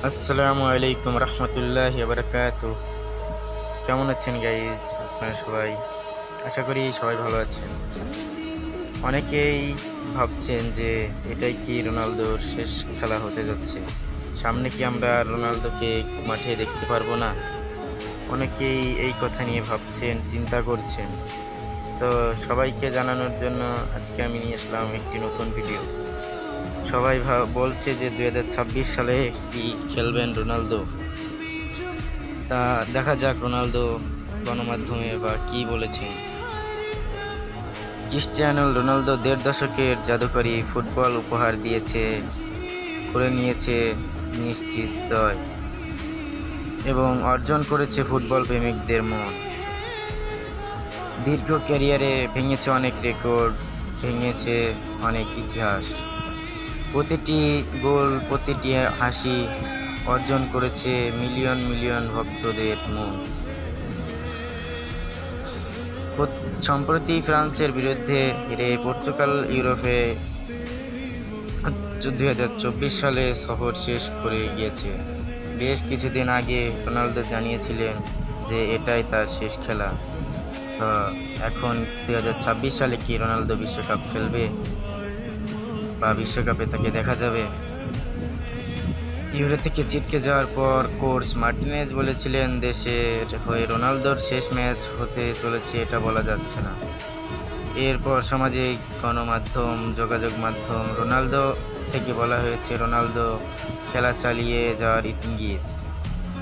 আসসালামু আলাইকুম রহমতুল্লাহি বারাকাতুহ। কেমন আছেন গাইজ আপনারা সবাই? আশা করি সবাই ভালো আছেন। অনেকেই ভাবছেন যে এটাই কি রোনালদোর শেষ খেলা হতে যাচ্ছে, সামনে কি আমরা রোনালদোকে মাঠে দেখতে পারবো না? অনেকেই এই কথা নিয়ে ভাবছেন, চিন্তা করছেন। তো সবাইকে জানানোর জন্য আজকে আমি নিয়ে আসলাম একটি নতুন ভিডিও। সবাই বলছে যে 2026 সালে কি খেলবেন রোনালদো। তা দেখা যাক রোনালদো গণমাধ্যমে বা কি বলেছেন। ক্রিস্টিয়ানো রোনালদো 1.5 দশকের জাদুকরী ফুটবল উপহার দিয়েছে, করে নিয়েছে নিশ্চিত জয় এবং অর্জন করেছে ফুটবল প্রেমিকদের মন। দীর্ঘ ক্যারিয়ারে ভেঙেছে অনেক রেকর্ড, ভেঙেছে অনেক ইতিহাস। প্রতিটি গোল, প্রতিটি হাসি অর্জন করেছে মিলিয়ন মিলিয়ন ভক্তদের মন। সম্প্রতি ফ্রান্সের বিরুদ্ধে হেরে পর্তুগাল ইউরোপে 2024 সালে সফর শেষ করে গিয়েছে। বেশ কিছুদিন আগে রোনালদো জানিয়েছিলেন যে এটাই তার শেষ খেলা। তো এখন 2026 সালে কি রোনালদো বিশ্বকাপ খেলবে বা বিশ্বকাপে তাকে দেখা যাবে? ইউরো থেকে ছিটকে যাওয়ার পর কোচ মার্টিনেজ বলেছিলেন দেশের হয়ে রোনালদোর শেষ ম্যাচ হতে চলেছে এটা বলা যাচ্ছে না। এরপর সামাজিক গণমাধ্যম, যোগাযোগ মাধ্যম রোনালদো থেকে বলা হয়েছে রোনালদো খেলা চালিয়ে যাওয়ার ইঙ্গিত।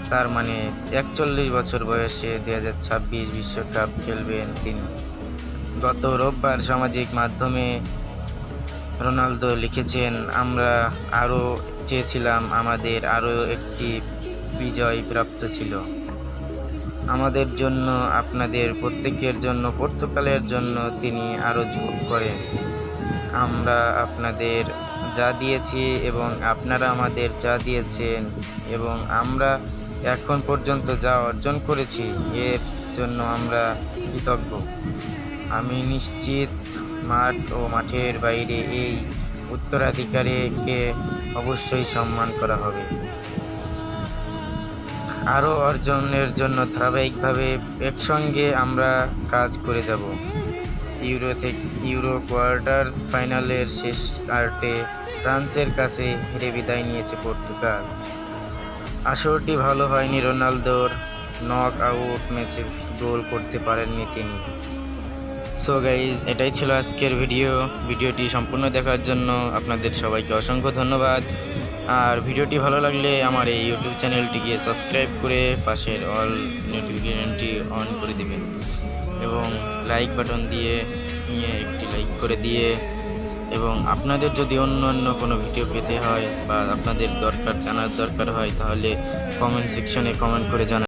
তার মানে 41 বছর বয়সে 2026 বিশ্বকাপ খেলবেন তিনি। গত রোববার সামাজিক মাধ্যমে রোনালদো লিখেছেন, আমরা আরও চেয়েছিলাম, আমাদের আরও একটি বিজয় প্রাপ্ত ছিল। আমাদের জন্য, আপনাদের প্রত্যেকের জন্য, পর্তুগালের জন্য তিনি আরও যোগ করেন। আমরা আপনাদের যা দিয়েছি এবং আপনারা আমাদের যা দিয়েছেন এবং আমরা এখন পর্যন্ত যা অর্জন করেছি এর জন্য আমরা কৃতজ্ঞ। আমি নিশ্চিত মাঠ ও মাঠের বাইরে এই উত্তরাধিকারীকে অবশ্যই সম্মান করা হবে। আরও অর্জনের জন্য ধারাবাহিকভাবে একসঙ্গে আমরা কাজ করে যাব। ইউরো কোয়ার্টার ফাইনালের শেষ আর্টে ফ্রান্সের কাছে হেরে বিদায় নিয়েছে পর্তুগাল। আসরটি ভালো হয়নি রোনালদোর, নক আউট ম্যাচে গোল করতে পারেননি তিনি। সো গাইজ, এটাই ছিল আজকের ভিডিওটি সম্পূর্ণ দেখার জন্য আপনাদের সবাইকে অসংখ্য ধন্যবাদ। আর ভিডিওটি ভালো লাগলে আমার এই ইউটিউব চ্যানেলটিকে সাবস্ক্রাইব করে পাশের অল নোটিফিকেশনটি অন করে দিবেন এবং লাইক বাটন দিয়ে একটি লাইক করে দিয়ে, এবং আপনাদের যদি অন্য কোনো ভিডিও পেতে হয় বা আপনাদের জানার দরকার হয় তাহলে কমেন্ট সেকশনে কমেন্ট করে জানান।